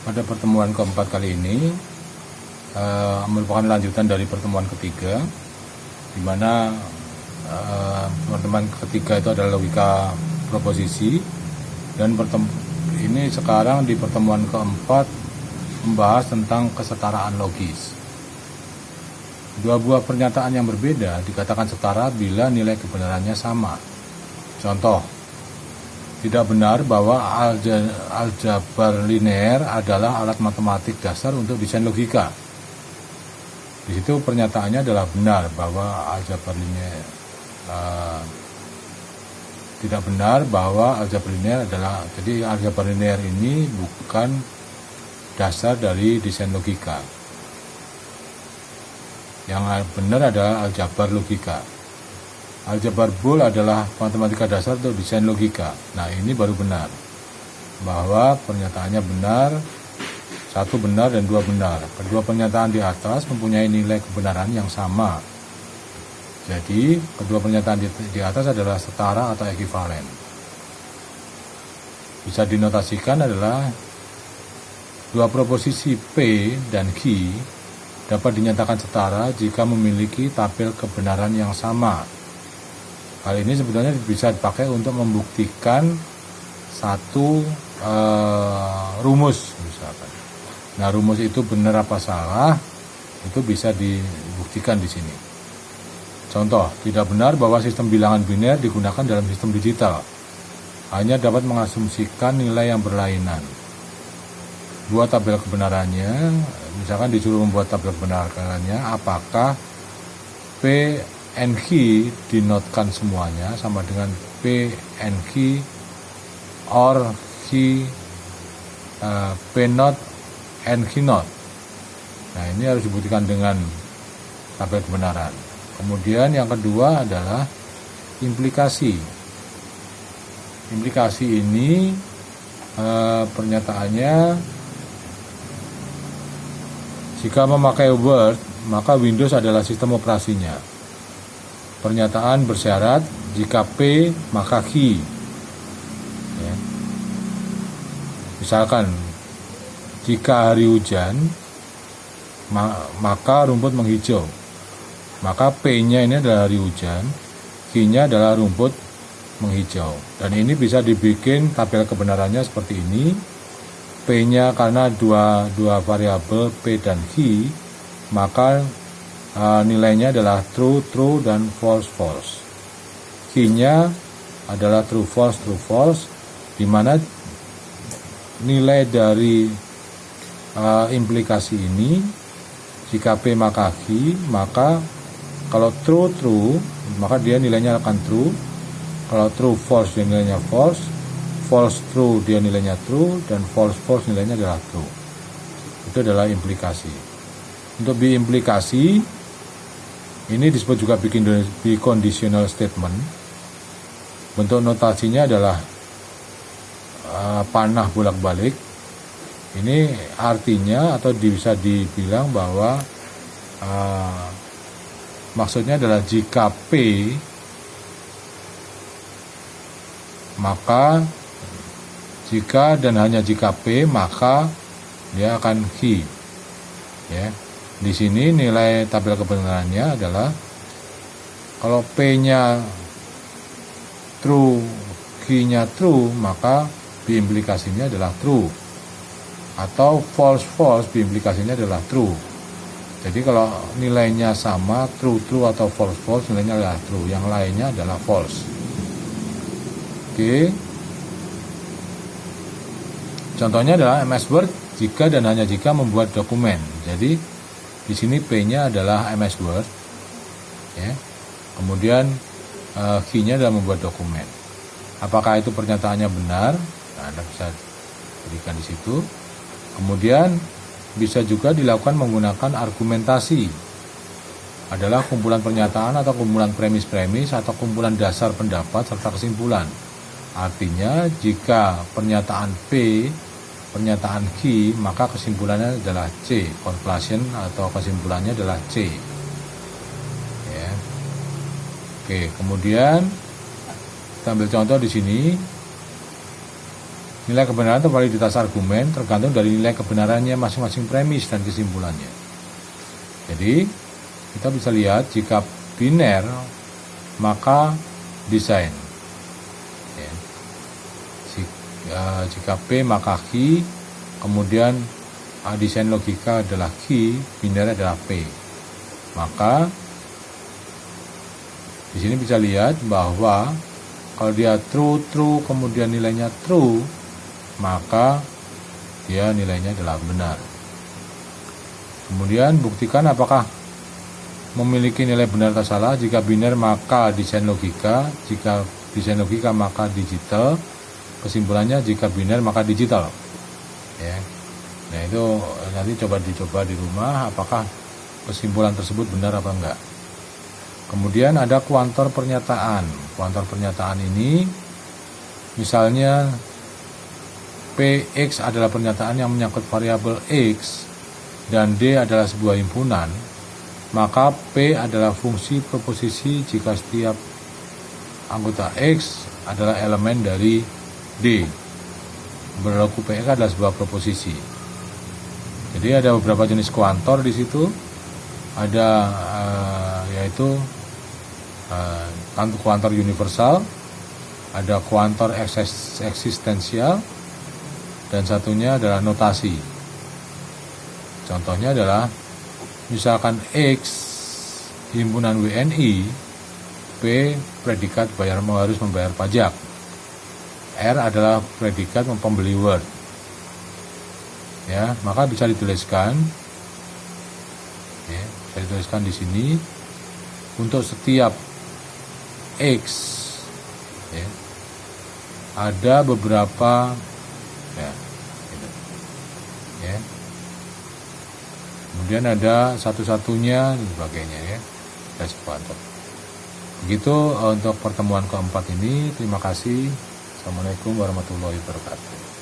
Pada pertemuan keempat kali ini merupakan lanjutan dari pertemuan ketiga, di mana teman-teman ketiga itu adalah logika proposisi, dan ini sekarang di pertemuan keempat membahas tentang kesetaraan logis. Dua buah pernyataan yang berbeda dikatakan setara bila nilai kebenarannya sama. Contoh, tidak benar bahwa aljabar linear adalah alat matematik dasar untuk desain logika. Di situ pernyataannya adalah benar bahwa aljabar linear. Tidak benar bahwa aljabar linear adalah, jadi aljabar linear ini bukan dasar dari desain logika. Yang benar adalah aljabar logika. Aljabar Boole adalah matematika dasar untuk desain logika. Nah, ini baru benar, bahwa pernyataannya benar, satu benar dan dua benar. Kedua pernyataan di atas mempunyai nilai kebenaran yang sama. Jadi, kedua pernyataan di atas adalah setara atau ekivalen. Bisa dinotasikan adalah dua proposisi P dan Q dapat dinyatakan setara jika memiliki tabel kebenaran yang sama. Hal ini sebetulnya bisa dipakai untuk membuktikan satu rumus misalkan. Nah, rumus itu benar apa salah itu bisa dibuktikan di sini. Contoh, tidak benar bahwa sistem bilangan biner digunakan dalam sistem digital. Hanya dapat mengasumsikan nilai yang berlainan. Buat tabel kebenarannya, misalkan disuruh membuat tabel kebenarannya, apakah P and Q dinotkan semuanya sama dengan P and Q or Q P not and Q not. Nah, ini harus dibuktikan dengan tabel kebenaran. Kemudian yang kedua adalah implikasi. Implikasi ini pernyataannya, jika memakai Word, maka Windows adalah sistem operasinya. Pernyataan bersyarat jika P maka Q. Ya. Misalkan, jika hari hujan, maka rumput menghijau. Maka P-nya ini adalah hari hujan, Q-nya adalah rumput menghijau. Dan ini bisa dibikin tabel kebenarannya seperti ini. P-nya karena dua variabel P dan Q, maka nilainya adalah true, true, dan false, false. Q-nya adalah true, false, di mana nilai dari implikasi ini, jika P maka Q, maka kalau true, true, maka dia nilainya akan true. Kalau true, false, dia nilainya false. False, true, dia nilainya true. Dan false, false, nilainya adalah true. Itu adalah implikasi. Untuk biimplikasi, ini disebut juga biconditional statement. Bentuk notasinya adalah panah bolak-balik. Ini artinya atau bisa dibilang bahwa maksudnya adalah jika P, maka jika dan hanya jika P, maka dia akan Q. Ya. Di sini nilai tabel kebenarannya adalah kalau P-nya true, Q-nya true, maka biimplikasinya adalah true. Atau false, false, biimplikasinya adalah true. Jadi kalau nilainya sama, true, true, atau false, false, nilainya adalah true. Yang lainnya adalah false. Oke. Contohnya adalah MS Word jika dan hanya jika membuat dokumen. Jadi di sini P-nya adalah MS Word, ya. Kemudian Q-nya adalah membuat dokumen. Apakah itu pernyataannya benar? Nah, Anda bisa berikan di situ. Kemudian bisa juga dilakukan menggunakan argumentasi. Adalah kumpulan pernyataan atau kumpulan premis-premis atau kumpulan dasar pendapat serta kesimpulan. Artinya jika pernyataan P, pernyataan Q, maka kesimpulannya adalah C. Conclusion atau kesimpulannya adalah C. Ya. Oke, kemudian kita ambil contoh di sini. Nilai kebenaran atau validitas argumen tergantung dari nilai kebenarannya masing-masing premis dan kesimpulannya. Jadi kita bisa lihat jika biner maka desain. Ya. Jika P maka Q, kemudian desain logika adalah Q, biner adalah P. Maka di sini bisa lihat bahwa kalau dia true kemudian nilainya true, maka dia nilainya adalah benar. Kemudian buktikan apakah memiliki nilai benar atau salah. Jika biner maka desain logika, jika desain logika maka digital. Kesimpulannya jika biner maka digital. Ya. Nah itu nanti dicoba di rumah apakah kesimpulan tersebut benar apa enggak. Kemudian ada kuantor pernyataan. Kuantor pernyataan ini misalnya Px adalah pernyataan yang menyangkut variabel X dan D adalah sebuah himpunan, maka P adalah fungsi proposisi jika setiap anggota X adalah elemen dari D. Berlaku Px adalah sebuah proposisi. Jadi ada beberapa jenis kuantor di situ. Ada yaitu kuantor universal, ada kuantor eksistensial, dan satunya adalah notasi. Contohnya adalah misalkan X himpunan WNI, P predikat harus membayar pajak, R adalah predikat pembeli Word. Ya, maka bisa dituliskan, ya, bisa dituliskan di sini untuk setiap X, ya, ada beberapa, ya, gitu. Ya. Kemudian ada satu-satunya dan sebagainya, ya, dan kuantor. Begitu untuk pertemuan keempat ini. Terima kasih. Assalamualaikum warahmatullahi wabarakatuh.